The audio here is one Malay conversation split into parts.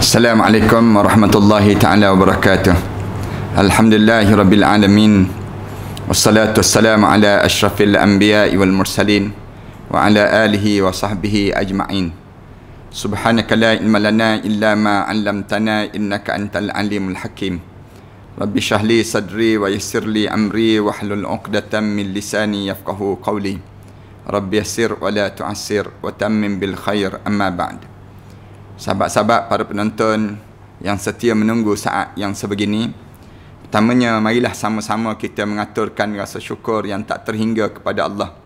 Assalamualaikum warahmatullahi ta'ala wabarakatuh. Alhamdulillahi rabbil alamin. Wassalatu wassalamu ala ashrafil anbiya'i wal mursalin wa ala alihi wa sahbihi ajma'in. Subhanaka la ilma lana illa ma 'allamtana innaka antal alimul hakim. Rabbi shrah li sadri wa yassir li amri wa hlul 'uqdatam min lisani yafqahu qawli. Rabbi yassir wa la tu'assir wa tammim bil khair, amma ba'd. Sahabat-sahabat, para penonton yang setia menunggu saat yang sebegini, pertamanya marilah sama-sama kita mengaturkan rasa syukur yang tak terhingga kepada Allah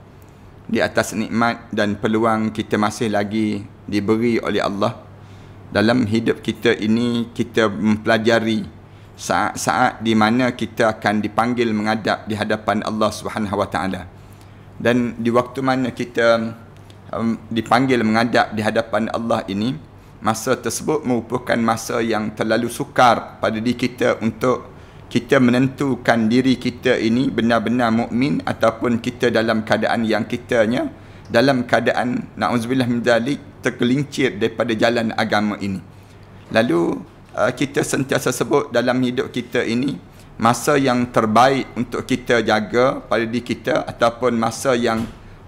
di atas nikmat dan peluang kita masih lagi diberi oleh Allah. Dalam hidup kita ini, kita mempelajari saat-saat di mana kita akan dipanggil menghadap di hadapan Allah Subhanahu Wa Taala. Dan di waktu mana kita dipanggil menghadap di hadapan Allah ini, masa tersebut merupakan masa yang terlalu sukar pada diri kita untuk kita menentukan diri kita ini benar-benar mukmin ataupun kita dalam keadaan yang kitanya dalam keadaan na'udzubillah min dzalik tergelincir daripada jalan agama ini. Lalu kita sentiasa sebut dalam hidup kita ini masa yang terbaik untuk kita jaga pada diri kita ataupun masa yang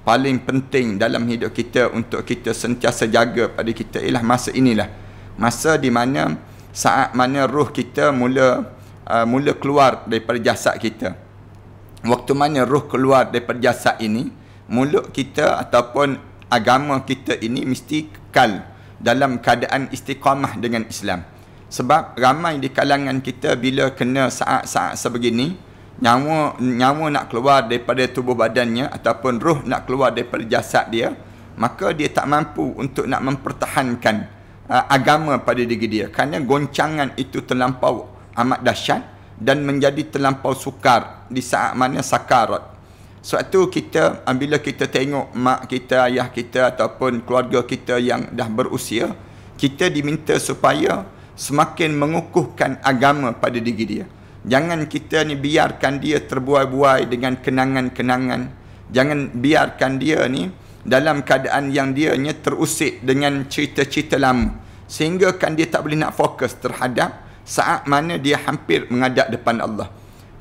paling penting dalam hidup kita untuk kita sentiasa jaga pada kita ialah masa inilah. Masa di mana saat mana roh kita mula keluar daripada jasad kita. Waktu mana roh keluar daripada jasad ini, mulut kita ataupun agama kita ini mesti kekal dalam keadaan istiqamah dengan Islam. Sebab ramai di kalangan kita bila kena saat-saat sebegini, nyawa nak keluar daripada tubuh badannya ataupun roh nak keluar daripada jasad dia, maka dia tak mampu untuk nak mempertahankan agama pada diri dia kerana goncangan itu terlampau amat dahsyat dan menjadi terlampau sukar di saat mana sakarat. Sebab tu kita bila kita tengok mak kita, ayah kita ataupun keluarga kita yang dah berusia, kita diminta supaya semakin mengukuhkan agama pada diri dia. Jangan kita ni biarkan dia terbuai-buai dengan kenangan-kenangan. Jangan biarkan dia ni dalam keadaan yang dia terusik dengan cerita-cerita lama. Sehingga kan dia tak boleh nak fokus terhadap saat mana dia hampir menghadap depan Allah.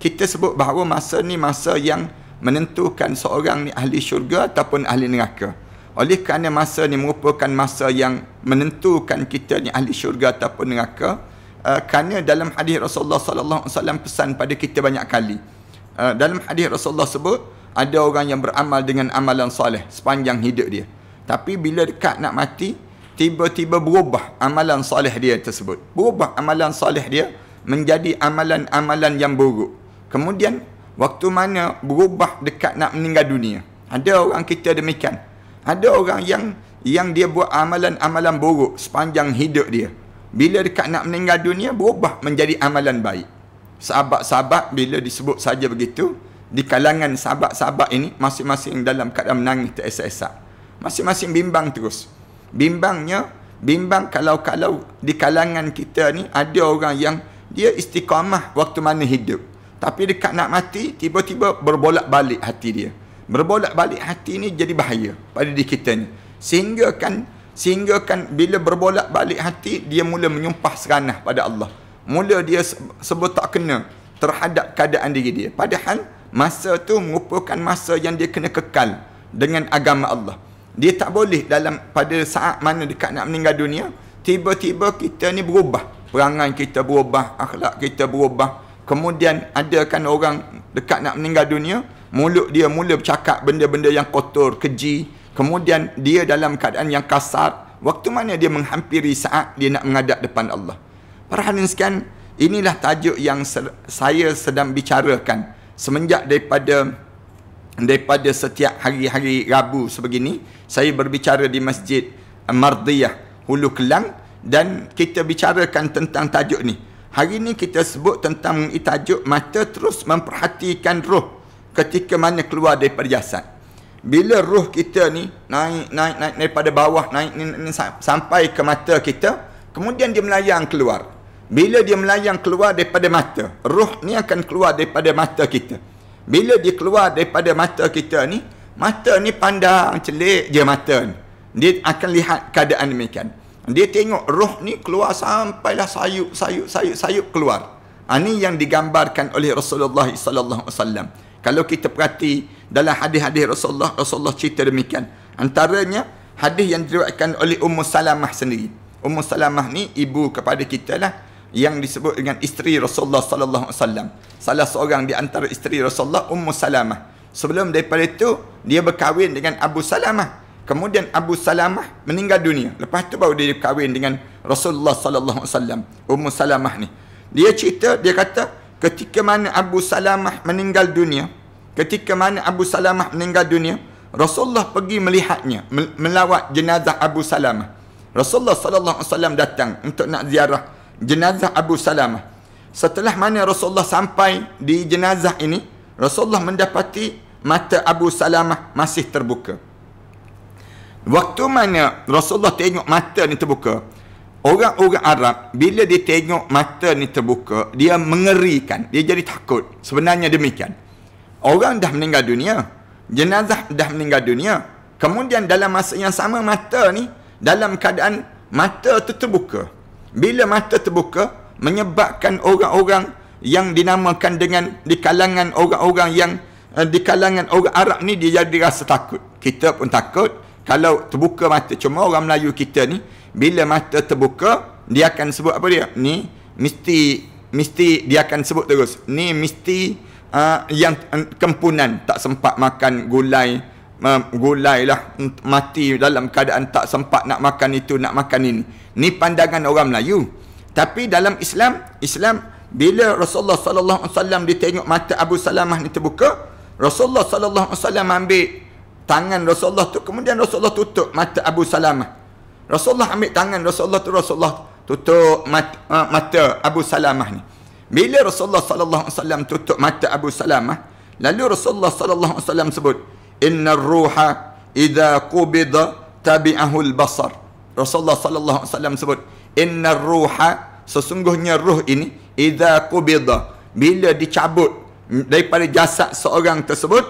Kita sebut bahawa masa ni masa yang menentukan seorang ni ahli syurga ataupun ahli neraka. Oleh kerana masa ni merupakan masa yang menentukan kita ni ahli syurga ataupun neraka, kerana dalam hadis Rasulullah sallallahu alaihi wasallam pesan pada kita banyak kali. Dalam hadis Rasulullah sebut ada orang yang beramal dengan amalan soleh sepanjang hidup dia. Tapi bila dekat nak mati, tiba-tiba berubah amalan soleh dia tersebut. Berubah amalan soleh dia menjadi amalan-amalan yang buruk. Kemudian waktu mana berubah dekat nak meninggal dunia, ada orang kita demikian. Ada orang yang dia buat amalan-amalan buruk sepanjang hidup dia. Bila dekat nak meninggal dunia, berubah menjadi amalan baik. Sahabat-sahabat bila disebut saja begitu, di kalangan sahabat-sahabat ini, masing-masing dalam keadaan menangis teresak-esak. Masing-masing bimbang terus. Bimbang kalau di kalangan kita ni, ada orang yang dia istiqamah waktu mana hidup. Tapi dekat nak mati, tiba-tiba berbolak-balik hati dia. Berbolak-balik hati ni jadi bahaya pada diri kita ni. Sehingga kan bila berbolak-balik hati, dia mula menyumpah seranah pada Allah. Mula dia sebut tak kena terhadap keadaan diri dia. Padahal masa tu merupakan masa yang dia kena kekal dengan agama Allah. Dia tak boleh pada saat mana dekat nak meninggal dunia, tiba-tiba kita ni berubah. Perangai kita berubah, akhlak kita berubah. Kemudian ada kan orang dekat nak meninggal dunia, mulut dia mula bercakap benda-benda yang kotor, keji. Kemudian dia dalam keadaan yang kasar. Waktu mana dia menghampiri saat dia nak menghadap depan Allah. Para hadirin sekalian, inilah tajuk yang saya sedang bicarakan semenjak daripada setiap hari-hari Rabu sebegini. Saya berbicara di Masjid Mardiyah Hulu Kelang dan kita bicarakan tentang tajuk ni. Hari ni kita sebut tentang tajuk mata terus memperhatikan roh ketika mana keluar daripada jasad. Bila roh kita ni naik daripada bawah, naik sampai ke mata kita, kemudian dia melayang keluar. Bila dia melayang keluar daripada mata, roh ni akan keluar daripada mata kita. Bila dia keluar daripada mata kita ni, mata ni pandang celik je mata ni. Dia akan lihat keadaan demikian. Dia tengok roh ni keluar sampailah sayup keluar. Ini yang digambarkan oleh Rasulullah sallallahu alaihi wasallam. Kalau kita perhati dalam hadis-hadis Rasulullah cerita demikian. Antaranya hadis yang diriwayatkan oleh Ummu Salamah sendiri. Ummu Salamah ni ibu kepada kita lah, yang disebut dengan isteri Rasulullah sallallahu alaihi wasallam. Salah seorang di antara isteri Rasulullah, Ummu Salamah. Sebelum daripada itu dia berkahwin dengan Abu Salamah. Kemudian Abu Salamah meninggal dunia. Lepas tu baru dia berkahwin dengan Rasulullah sallallahu alaihi wasallam. Ummu Salamah ni, dia cerita, dia kata ketika mana Abu Salamah meninggal dunia, Rasulullah pergi melihatnya, melawat jenazah Abu Salamah. Rasulullah sallallahu alaihi wasallam datang untuk nak ziarah jenazah Abu Salamah. Setelah mana Rasulullah sampai di jenazah ini, Rasulullah mendapati mata Abu Salamah masih terbuka. Waktu mana Rasulullah tengok mata ni terbuka, orang-orang Arab bila dia tengok mata ni terbuka, dia mengerikan, dia jadi takut. Sebenarnya demikian. Orang dah meninggal dunia, jenazah dah meninggal dunia, kemudian dalam masa yang sama mata ni dalam keadaan mata tu terbuka. Bila mata terbuka, menyebabkan orang-orang yang dinamakan dengan di kalangan orang-orang yang di kalangan orang Arab ni, dia jadi rasa takut. Kita pun takut kalau terbuka mata. Cuma orang Melayu kita ni, bila mata terbuka, dia akan sebut apa dia? Ni mesti dia akan sebut terus. Ni mesti yang kempunan, tak sempat makan gulai lah, mati dalam keadaan tak sempat nak makan itu, nak makan ini. Ni pandangan orang Melayu. Tapi dalam Islam, bila Rasulullah sallallahu alaihi wasallam ditengok mata Abu Salamah ni terbuka, Rasulullah sallallahu alaihi wasallam ambil tangan Rasulullah tu, kemudian Rasulullah tutup mata Abu Salamah. Rasulullah ambil tangan Rasulullah tutup mata Abu Salamah ni. Bila Rasulullah sallallahu alaihi wasallam tutup mata Abu Salamah, lalu Rasulullah sallallahu alaihi wasallam sebut, innar ruha idza qubida tabi'ahu al-basar. Rasulullah sallallahu alaihi wasallam sebut, innar ruha, sesungguhnya ruh ini, idza qubida, bila dicabut daripada jasad seorang tersebut,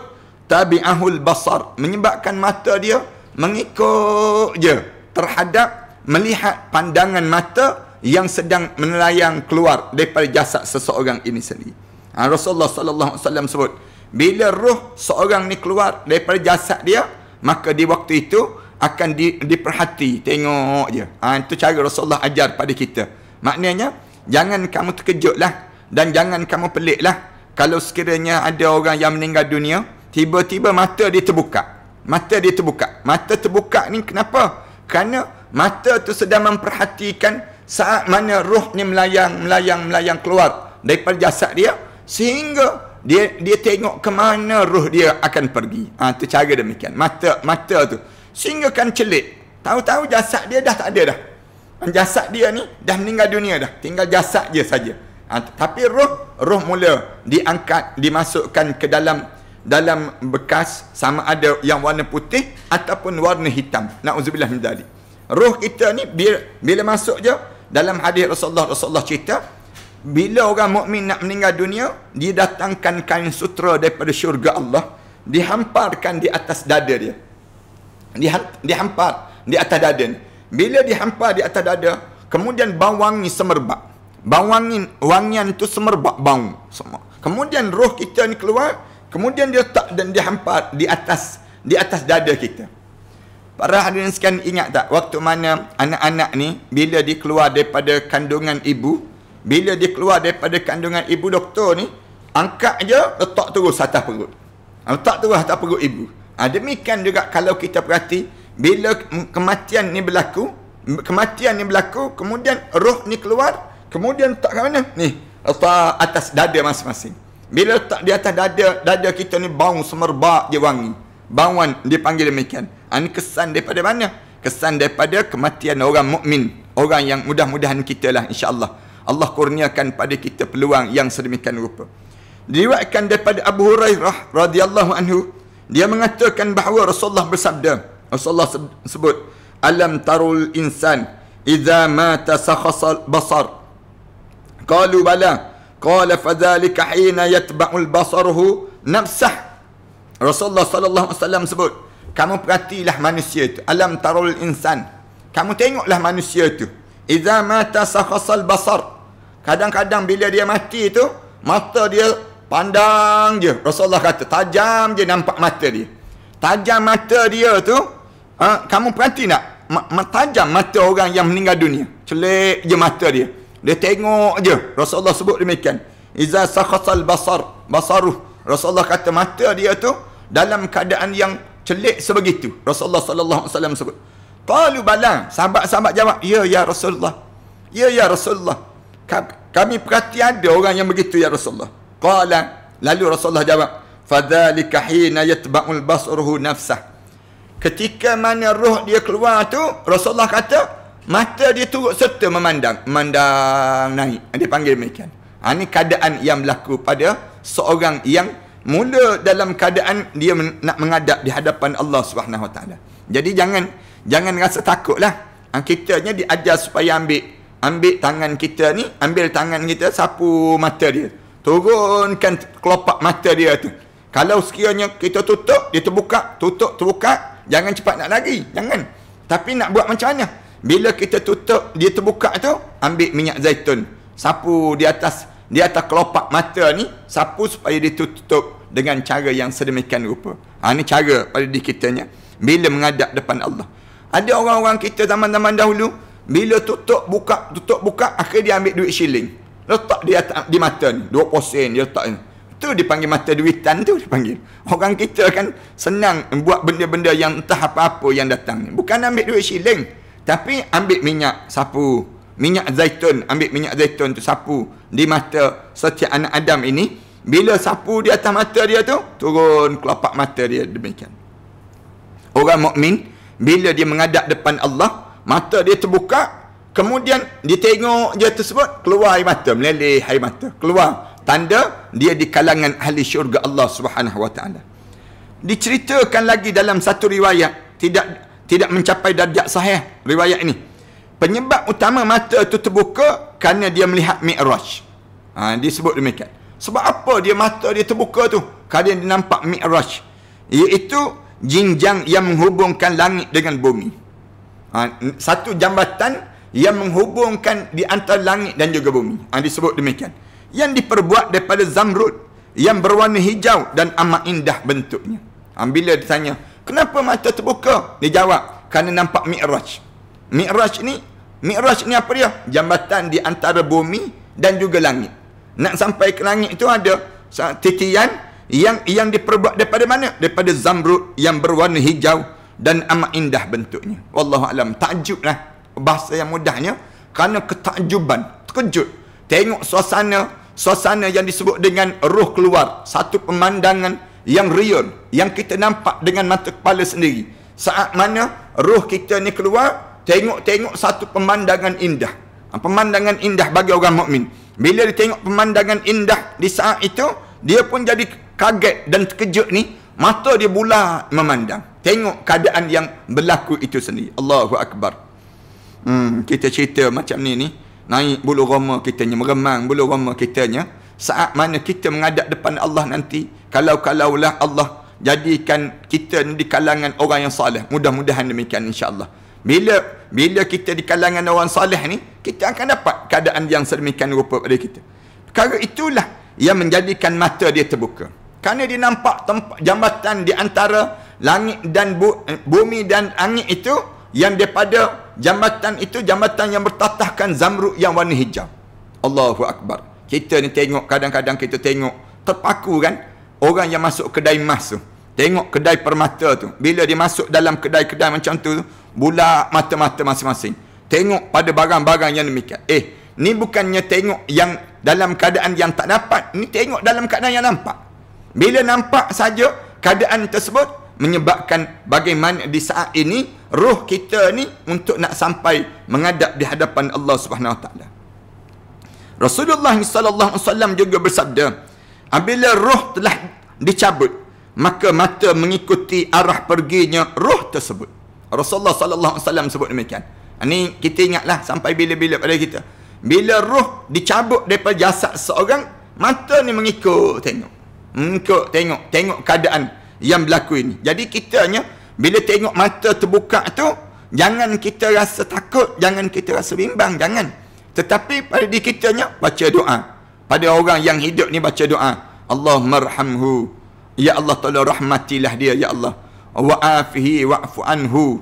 tabi'ahul basar, menyebabkan mata dia mengikut je terhadap melihat pandangan mata yang sedang menelayang keluar daripada jasad seseorang ini sendiri. Rasulullah sallallahu alaihi wasallam sebut, bila roh seorang ni keluar daripada jasad dia, maka di waktu itu akan diperhati, tengok je. Itu cara Rasulullah ajar pada kita. Maknanya jangan kamu terkejutlah dan jangan kamu peliklah kalau sekiranya ada orang yang meninggal dunia, tiba-tiba mata dia terbuka. Mata terbuka ni kenapa? Kerana mata tu sedang memperhatikan saat mana roh ni melayang keluar daripada jasad dia, sehingga dia tengok ke mana roh dia akan pergi. Tu cara demikian. Mata tu sehingga kan celik. Tahu-tahu jasad dia dah tak ada dah. Jasad dia ni dah meninggal dunia dah. Tinggal jasad je saja. Tapi roh mula diangkat, dimasukkan ke dalam bekas, sama ada yang warna putih ataupun warna hitam. Na'udzubillah min dzalik. Roh kita ni bila masuk je, dalam hadis Rasulullah cerita, bila orang mukmin nak meninggal dunia, dia datangkan kain sutera daripada syurga Allah, dihamparkan di atas dada dia. Dihampar di atas dada ni. Bila dihampar di atas dada, kemudian bau wangi semerbak. Wangian itu semerbak bau semua. Kemudian roh kita ni keluar, kemudian dia letak dan dihampar di atas dada kita. Para hadirin sekalian, ingat tak waktu mana anak-anak ni bila dia keluar daripada kandungan ibu, doktor ni angkat je, letak terus atas perut. Ibu. Demikian juga kalau kita perhati, bila kematian ni berlaku, kemudian roh ni keluar, kemudian letak kat mana? Ni, letak atas dada masing-masing. Bila letak di atas dada kita ni, bau semerbak je wangi. Bauan dipanggil demikian. Ini kesan daripada mana? Kesan daripada kematian orang mukmin, orang yang mudah-mudahan kita lah, insya-Allah. Allah kurniakan pada kita peluang yang sedemikian rupa. Diriwayatkan daripada Abu Hurairah radhiyallahu anhu, dia mengatakan bahawa Rasulullah bersabda, Rasulullah sebut, alam tarul insan idza mata sakhasal basar. Qalu bala. Qala fadzalika hina yatba'ul basaruhu nafsah. Rasulullah sallallahu alaihi wasallam sebut, kamu perhatilah manusia itu. Alam tarul insan. Kamu tengoklah manusia tu. Idza mata sakhasal basar. Kadang-kadang bila dia mati tu, mata dia pandang je. Rasulullah kata, tajam je nampak mata dia. Tajam mata dia tu, kamu perhati tak? Tajam mata orang yang meninggal dunia. Celik je mata dia. Dia tengok je. Rasulullah sebut demikian. Iza sakhasal basaruh. Rasulullah kata mata dia tu dalam keadaan yang celik sebegitu. Rasulullah sallallahu alaihi wasallam sebut. Qalu bala. Sahabat-sahabat jawab, ya Rasulullah. Ya Rasulullah. Kami perhati ada orang yang begitu ya Rasulullah. Qala. Lalu Rasulullah jawab, fadzalika hina yatba'ul basruhu nafsah. Ketika mana roh dia keluar tu, Rasulullah kata mata dia turut serta memandang naik. Dia panggil demikian. Ini keadaan yang berlaku pada seorang yang mula dalam keadaan dia nak menghadap di hadapan Allah Subhanahu Wa Taala. Jadi jangan rasa takutlah. Kitanya diajar supaya ambil tangan kita ni, ambil tangan kita, sapu mata dia. Turunkan kelopak mata dia tu. Kalau sekiranya kita tutup, dia terbuka, tutup, terbuka, jangan cepat nak lagi. Jangan. Tapi nak buat macam mana? Bila kita tutup, dia terbuka tu, ambil minyak zaitun. Sapu di atas kelopak mata ni, sapu supaya dia tutup dengan cara yang sedemikian rupa. Ini cara pada diri kitanya. Bila menghadap depan Allah. Ada orang-orang kita zaman-zaman dahulu, bila tutup, buka, akhirnya dia ambil duit shilling. Letak di mata ni, 20 sen dia letak ni. Itu dipanggil mata duitan tu dipanggil. Orang kita kan senang buat benda-benda yang entah apa-apa yang datang ni. Bukan ambil duit shilling, tapi ambil minyak, sapu. Minyak zaitun, ambil minyak zaitun tu sapu di mata setiap anak Adam ini. Bila sapu di atas mata dia tu, turun kelopak mata dia demikian. Orang mukmin bila dia menghadap depan Allah, mata dia terbuka, kemudian dia tengok dia tersebut, keluar air mata, meleleh air mata, keluar. Tanda dia di kalangan ahli syurga Allah Subhanahu Wa Taala. Diceritakan lagi dalam satu riwayat, tidak mencapai darjat sahih riwayat ini. Penyebab utama mata itu terbuka kerana dia melihat Mi'raj. Disebut demikian. Sebab apa dia mata dia terbuka tu? Kerana dia nampak Mi'raj, iaitu jinjang yang menghubungkan langit dengan bumi. Satu jambatan yang menghubungkan di antara langit dan juga bumi. Disebut demikian. Yang diperbuat daripada zamrud yang berwarna hijau dan amat indah bentuknya. Bila ditanya, kenapa mata terbuka? Dia jawab, kerana nampak Mi'raj. Mi'raj ni apa dia? Jambatan di antara bumi dan juga langit. Nak sampai ke langit itu ada titian yang diperbuat daripada mana? Daripada zamrud yang berwarna hijau dan amat indah bentuknya. Wallahu alam. Takjublah bahasa yang mudahnya, kerana ketakjuban, terkejut. Tengok suasana yang disebut dengan roh keluar, satu pemandangan yang real, yang kita nampak dengan mata kepala sendiri. Saat mana roh kita ni keluar, tengok satu pemandangan indah. Pemandangan indah bagi orang mukmin. Bila dia tengok pemandangan indah di saat itu, dia pun jadi kaget dan terkejut ni, mata dia bulat memandang. Tengok keadaan yang berlaku itu sendiri. Allahu Akbar. Kita cerita macam ni, naik bulu roma kitanya, meremang bulu roma kitanya. Saat mana kita menghadap depan Allah nanti, kalau-kalaulah Allah jadikan kita di kalangan orang yang saleh, mudah-mudahan demikian insya-Allah. Bila kita di kalangan orang saleh ni, kita akan dapat keadaan yang sedemikian rupa pada kita. Perkara itulah yang menjadikan mata dia terbuka. Kerana dia nampak tempat jambatan di antara langit dan bumi dan angin itu, yang daripada jambatan itu, jambatan yang bertatahkan zamrud yang warna hijau. Allahu Akbar. Kita ni tengok, kadang-kadang kita tengok, terpaku kan, orang yang masuk kedai emas tu, tengok kedai permata tu, bila dia masuk dalam kedai-kedai macam tu, bulat mata-mata masing-masing, tengok pada barang-barang yang demikian. Ni bukannya tengok yang dalam keadaan yang tak dapat, ni tengok dalam keadaan yang nampak. Bila nampak saja keadaan tersebut, menyebabkan bagaimana di saat ini roh kita ni untuk nak sampai menghadap di hadapan Allah Subhanahu Wa Taala. Rasulullah sallallahu alaihi wasallam juga bersabda, apabila roh telah dicabut, maka mata mengikuti arah perginya roh tersebut. Rasulullah sallallahu alaihi wasallam sebut demikian. Ini kita ingatlah sampai bila-bila pada kita. Bila roh dicabut daripada jasad seorang, mata ni mengikut tengok keadaan yang berlaku ini. Jadi kitanya bila tengok mata terbuka tu, Jangan kita rasa takut, jangan kita rasa bimbang, jangan. Tetapi pada diri kitanya baca doa. Pada orang yang hidup ni baca doa. Allahummarhamhu. Ya Allah, tolong rahmatilah dia, ya Allah. Wa'afihi wa'fu anhu.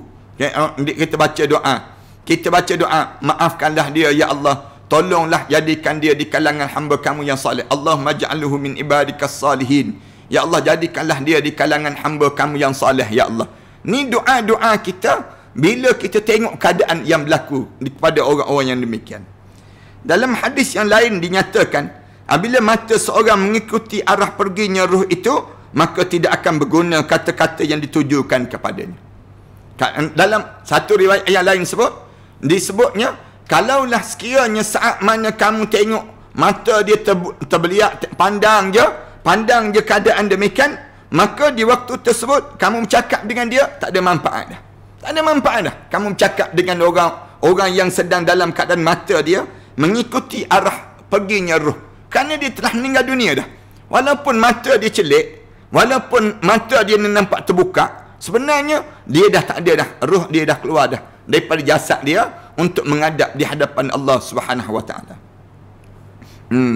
Kita baca doa. Kita baca doa, maafkanlah dia, ya Allah. Tolonglah jadikan dia di kalangan hamba kamu yang salih. Allahumma ja'alhu min ibadikas salihin. Ya Allah, jadikanlah dia di kalangan hamba kamu yang salih, ya Allah. Ni doa-doa kita bila kita tengok keadaan yang berlaku kepada orang-orang yang demikian. Dalam hadis yang lain dinyatakan, apabila mata seorang mengikuti arah perginya ruh itu, maka tidak akan berguna kata-kata yang ditujukan kepadanya. Dalam satu riwayat yang lain disebutnya, kalaulah sekiranya saat mana kamu tengok mata dia terbeliak, pandang je keadaan demikian, maka di waktu tersebut kamu bercakap dengan dia tak ada manfaat dah. Tak ada manfaat dah. Kamu bercakap dengan orang yang sedang dalam keadaan mata dia mengikuti arah perginya ruh. Kerana dia telah meninggal dunia dah. Walaupun mata dia celik, walaupun mata dia nampak terbuka, sebenarnya dia dah tak ada dah. Ruh dia dah keluar dah daripada jasad dia untuk menghadap di hadapan Allah Subhanahu Wa Taala.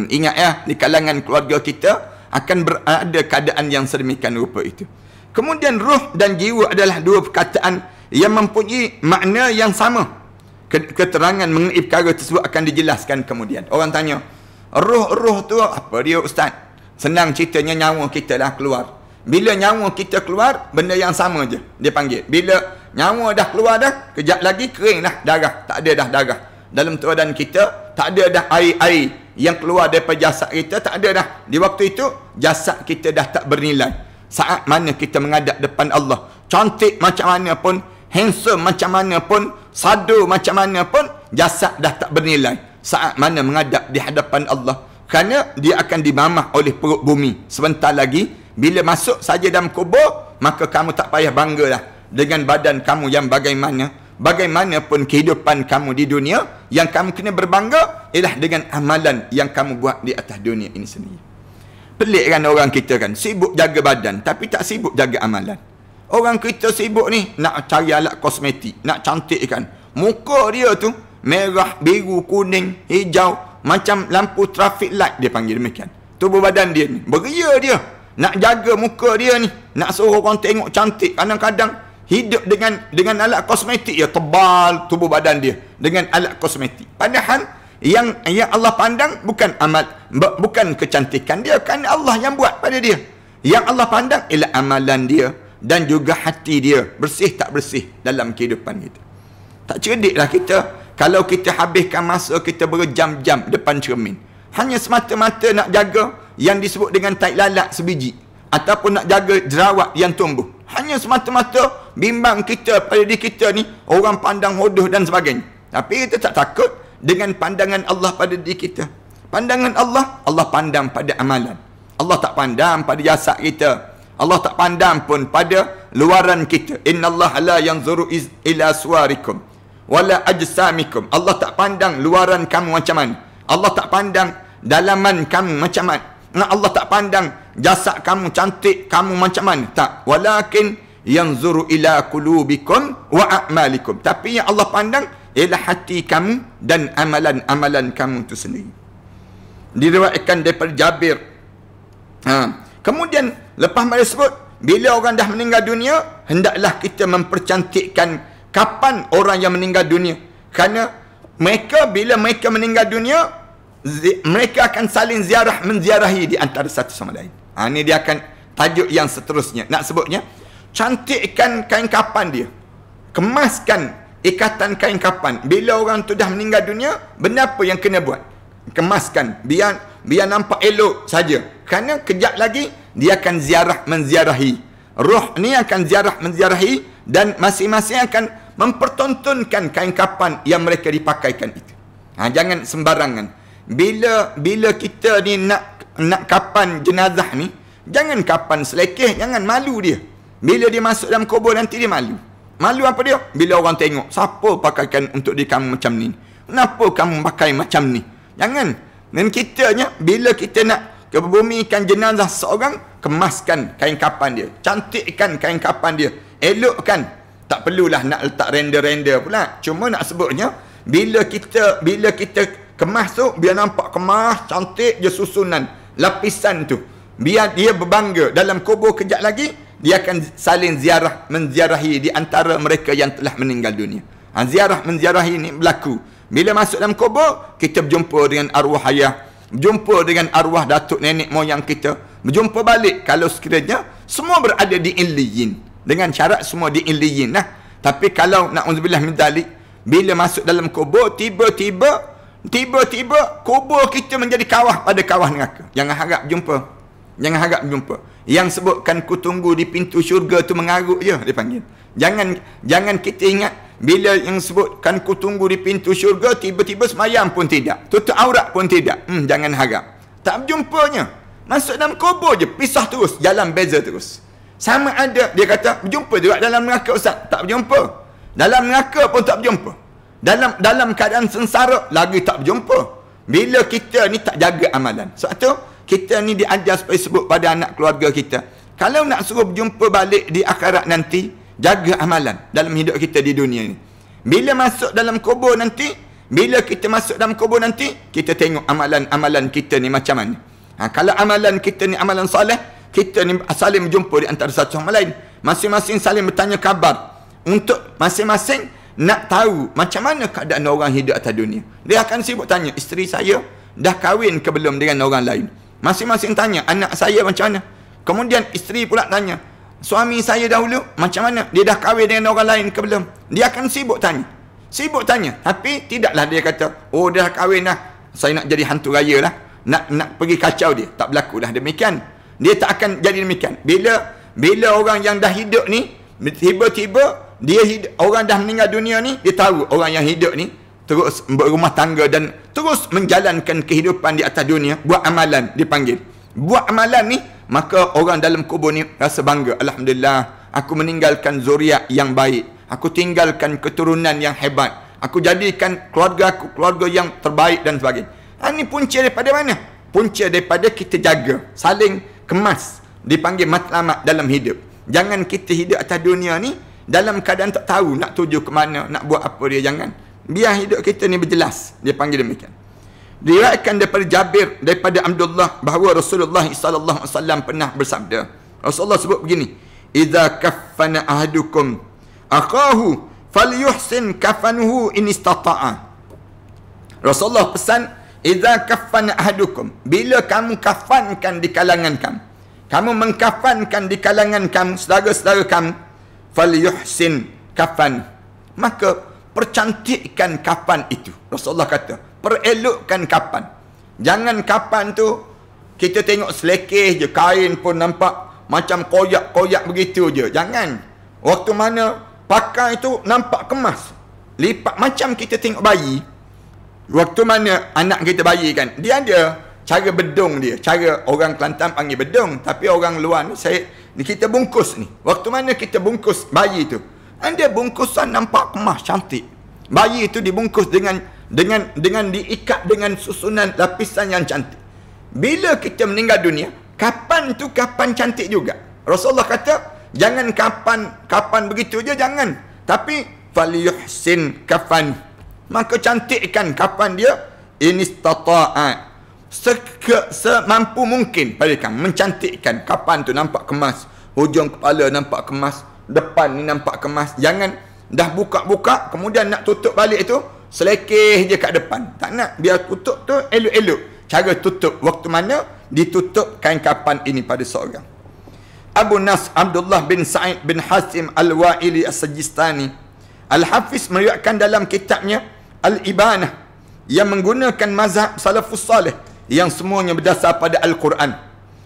Ingat ya, di kalangan keluarga kita akan berada keadaan yang sedemikian rupa itu. Kemudian ruh dan jiwa adalah dua perkataan yang mempunyai makna yang sama. Keterangan mengenai perkara tersebut akan dijelaskan kemudian. Orang tanya, ruh tu apa dia ustaz? Senang ceritanya, nyawa kita dah keluar. Bila nyawa kita keluar, benda yang sama je dia panggil. Bila nyawa dah keluar dah, kejap lagi kering dah darah. Tak ada dah darah dalam badan kita, tak ada dah air-air yang keluar daripada jasad kita, tak ada dah. Di waktu itu jasad kita dah tak bernilai. Saat mana kita menghadap depan Allah, cantik macam mana pun, handsome macam mana pun, sado macam mana pun, jasad dah tak bernilai saat mana menghadap di hadapan Allah. Kerana dia akan dimamah oleh perut bumi. Sebentar lagi bila masuk saja dalam kubur, maka kamu tak payah bangga dah dengan badan kamu yang bagaimanapun kehidupan kamu di dunia. Yang kamu kena berbangga ialah dengan amalan yang kamu buat di atas dunia ini sendiri. Pelik kan orang kita kan, sibuk jaga badan tapi tak sibuk jaga amalan. Orang kita sibuk ni nak cari alat kosmetik, nak cantikkan muka dia tu, merah, biru, kuning, hijau, macam lampu traffic light dia panggil demikian. Tubuh badan dia ni beria dia nak jaga muka dia ni, nak suruh orang tengok cantik. Kadang-kadang hidup dengan alat kosmetik ya, tebal tubuh badan dia dengan alat kosmetik. Padahal yang Allah pandang bukan bukan kecantikan dia, kan Allah yang buat pada dia. Yang Allah pandang ialah amalan dia dan juga hati dia, bersih tak bersih dalam kehidupan kita. Tak cerdiklah kita kalau kita habiskan masa kita berjam-jam depan cermin hanya semata-mata nak jaga yang disebut dengan tai lalat sebiji, ataupun nak jaga jerawat yang tumbuh. Hanya semata-mata bimbang kita pada diri kita ni orang pandang hodoh dan sebagainya. Tapi kita tak takut dengan pandangan Allah pada diri kita. Pandangan Allah, Allah pandang pada amalan. Allah tak pandang pada jasad kita. Allah tak pandang pun pada luaran kita. Innallaha la yanzuru ila suwarikum wala ajsamikum. Allah tak pandang luaran kamu macam mana. Allah tak pandang dalaman kamu macam mana. Allah tak pandang jasad kamu cantik kamu macam mana. Tak. Walakin yanzuru ila qulubikum wa a'malikum. Tapi yang Allah pandang ialah hati kamu dan amalan-amalan kamu itu sendiri. Diriwayatkan daripada Jabir. Kemudian lepas pada sebut, bila orang dah meninggal dunia, hendaklah kita mempercantikkan kapan orang yang meninggal dunia. Kerana mereka bila mereka meninggal dunia, mereka akan saling menziarahi di antara satu sama lain. Ini dia akan tajuk yang seterusnya. Nak sebutnya, cantikkan kain kapan dia. Kemaskan ikatan kain kapan. Bila orang tu dah meninggal dunia, benda apa yang kena buat? Kemaskan. Biar nampak elok saja. Kerana kejap lagi, dia akan menziarahi. Roh ni akan menziarahi dan masing-masing akan mempertontonkan kain kapan yang mereka dipakaikan itu. Jangan sembarangan. Bila kita ni nak kapan jenazah ni, jangan kapan selekeh, jangan malu dia. Bila dia masuk dalam kubur nanti dia malu. Malu apa dia? Bila orang tengok, siapa pakaikan untuk diri kamu macam ni? Kenapa kamu pakai macam ni? Jangan. Dan kitanya, bila kita nak kebumikan jenazah seorang, kemaskan kain kapan dia, cantikkan kain kapan dia, elokkan Tak perlulah nak letak render-render pula. Cuma nak sebutnya, bila kita kemas tu, biar nampak kemas, cantik je susunan lapisan tu. Biar dia berbangga. Dalam kubur kejap lagi, dia akan saling menziarahi di antara mereka yang telah meninggal dunia. Ziarah menziarahi ini berlaku. Bila masuk dalam kubur, kita berjumpa dengan arwah ayah, berjumpa dengan arwah datuk nenek moyang kita, berjumpa balik kalau sekiranya semua berada di Illiyin. Dengan syarat semua di Illiyin lah. Tapi kalau na'udzubillah min dzalik, bila masuk dalam kubur, tiba-tiba kubur kita menjadi kawah pada kawah neraka. Jangan harap jumpa. Yang sebutkan ku tunggu di pintu syurga tu mengarut je dia panggil. Jangan kita ingat bila yang sebutkan ku tunggu di pintu syurga, tiba-tiba semayam pun tidak, tutup aurat pun tidak. Jangan harap. Tak berjumpanya. Masuk dalam kubur je, pisah terus, jalan beza terus. Sama ada dia kata berjumpa juga dalam neraka ustaz, tak berjumpa. Dalam neraka pun tak berjumpa. Dalam keadaan sengsara lagi tak berjumpa. Bila kita ni tak jaga amalan. Sebab tu kita ni diajar supaya sebut pada anak keluarga kita, kalau nak suruh berjumpa balik di akhirat nanti, jaga amalan dalam hidup kita di dunia ni. Bila masuk dalam kubur nanti, kita tengok amalan kita ni macam mana. Kalau amalan kita ni amalan soleh, kita ni saling berjumpa di antara satu sama lain. Masing-masing saling bertanya khabar. Untuk masing-masing nak tahu macam mana keadaan orang hidup atas dunia. Dia akan sibuk tanya, isteri saya dah kahwin ke belum dengan orang lain. Masing-masing tanya, anak saya macam mana. Kemudian isteri pula tanya, suami saya dahulu macam mana, dia dah kahwin dengan orang lain ke belum. Dia akan sibuk tanya. Tapi tidaklah dia kata, oh dah kahwin dah, saya nak jadi hantu raya lah, nak pergi kacau dia. Tak berlaku dah demikian. Dia tak akan jadi demikian. Bila orang yang dah hidup ni, tiba-tiba orang dah meninggal dunia ni, dia tahu orang yang hidup ni terus berumah tangga dan terus menjalankan kehidupan di atas dunia, buat amalan, dipanggil. Buat amalan ni, maka orang dalam kubur ni rasa bangga. Alhamdulillah, aku meninggalkan zuriat yang baik. Aku tinggalkan keturunan yang hebat. Aku jadikan keluarga aku keluarga yang terbaik dan sebagainya. Ini punca daripada mana? Punca daripada kita jaga, saling kemas, dipanggil matlamat dalam hidup. Jangan kita hidup atas dunia ni dalam keadaan tak tahu nak tuju ke mana, nak buat apa dia. Jangan. Biar hidup kita ni berjelas. Dia panggil demikian. Diriwayatkan daripada Jabir, daripada Abdullah, bahawa Rasulullah sallallahu alaihi wasallam pernah bersabda. Rasulullah sebut begini, "Idza kaffana ahadukum akahu falyuhsin kafanuhu in istata'a." Rasulullah pesan, "Idza kaffana ahadukum," bila kamu kafankan di kalangan kamu mengkafankan di kalangan kamu, saudara-saudara kamu, falyuhsin kafan, maka percantikkan kapan itu. Rasulullah kata, perelokkan kapan. Jangan kapan tu kita tengok selekeh je, kain pun nampak macam koyak-koyak begitu je. Jangan. Waktu mana pakai tu nampak kemas, lipat macam kita tengok bayi. Waktu mana anak kita bayi kan, dia ada cara bedung dia. Cara orang Kelantan panggil bedung, tapi orang luar ni kita bungkus ni. Waktu mana kita bungkus bayi tu, ada bungkusan nampak kemas, cantik. Bayi itu dibungkus dengan diikat dengan susunan lapisan yang cantik. Bila kita meninggal dunia, kapan tu kapan cantik juga. Rasulullah kata, jangan kapan begitu je, jangan. Tapi falyuhsin kafan, maka cantikkan kapan dia, inistata'a, semampu mungkin pada kamu mencantikkan kapan tu nampak kemas, hujung kepala nampak kemas, depan ni nampak kemas. Jangan dah buka-buka kemudian nak tutup balik tu selekeh je kat depan. Tak nak, biar tutup tu elok-elok. Cara tutup, waktu mana ditutup kain kapan ini pada seorang. Abu Nas Abdullah bin Sa'id bin Hasim Al-Wa'ili As-Sajistani Al-Hafiz meriwayatkan dalam kitabnya Al-Ibanah yang menggunakan mazhab salafus salih yang semuanya berdasar pada Al-Quran.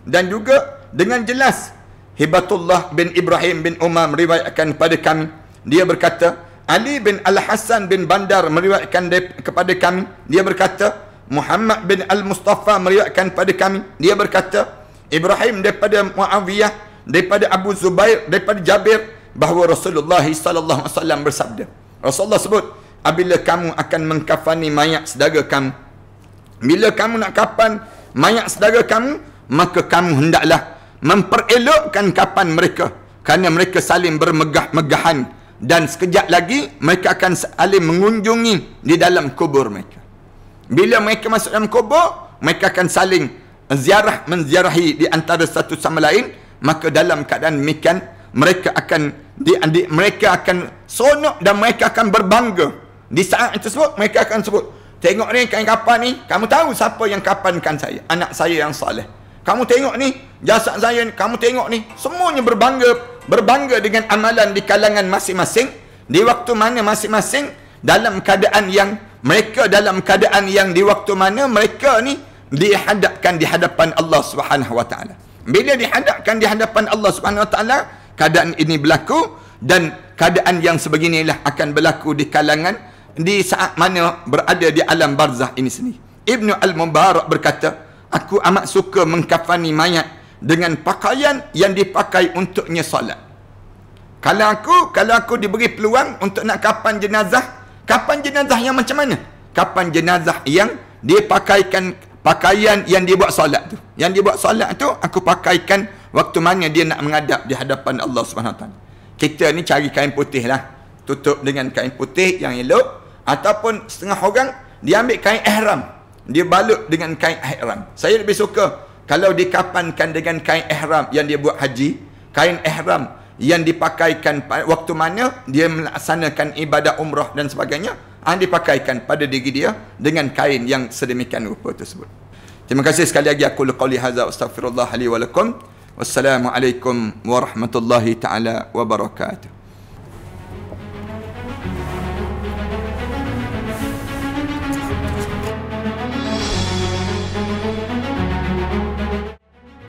Dan juga dengan jelas Hibatullah bin Ibrahim bin Umar meriwayatkan kepada kami, dia berkata, Ali bin Al-Hasan bin Bandar meriwayatkan kepada kami, dia berkata, Muhammad bin Al-Mustafa meriwayatkan kepada kami, dia berkata, Ibrahim daripada Muawiyah, daripada Abu Zubair, daripada Jabir, bahawa Rasulullah sallallahu alaihi wasallam bersabda. Rasulullah sebut, apabila kamu akan mengkafani mayat saudara kamu, bila kamu nak kafan mayat saudara kamu, maka kamu hendaklah memperelokkan kapan mereka, kerana mereka saling bermegah-megahan dan sekejap lagi mereka akan saling mengunjungi di dalam kubur mereka. Bila mereka masuk dalam kubur, mereka akan saling menziarahi di antara satu sama lain. Maka dalam keadaan demikian, mereka akan seronok dan mereka akan berbangga. Di saat tersebut mereka akan sebut, tengok ni kain kapan ni, kamu tahu siapa yang kapankan saya? Anak saya yang soleh. Kamu tengok ni jasad saya ni, kamu tengok ni. Semuanya berbangga dengan amalan di kalangan masing-masing. Di waktu mana masing-masing dalam keadaan yang di waktu mana mereka ni dihadapkan di hadapan Allah Subhanahu wa taala. Bila dihadapkan di hadapan Allah Subhanahu wa taala, keadaan ini berlaku, dan keadaan yang sebeginilah akan berlaku di kalangan di saat mana berada di alam barzah ini sendiri. Ibnu Al-Mubarak berkata, aku amat suka mengkafani mayat dengan pakaian yang dipakai untuknya solat. Kalau aku diberi peluang untuk nak kapan jenazah yang macam mana? Kapan jenazah yang dia pakaikan pakaian yang dia buat solat tu. Yang dia buat solat tu aku pakaikan waktu mana dia nak menghadap di hadapan Allah Subhanahu Wa Taala. Kita ni cari kain putih lah, tutup dengan kain putih yang elok, ataupun setengah orang dia ambil kain ihram, dia balut dengan kain ihram. Saya lebih suka kalau dikapankan dengan kain ihram yang dia buat haji, kain ihram yang dipakaikan waktu mana dia melaksanakan ibadah umrah dan sebagainya, dipakaikan pada diri dia dengan kain yang sedemikian rupa tersebut. Terima kasih sekali lagi. Aku qauli hadza astaghfirullah li wa lakum. Wassalamualaikum warahmatullahi taala wabarakatuh.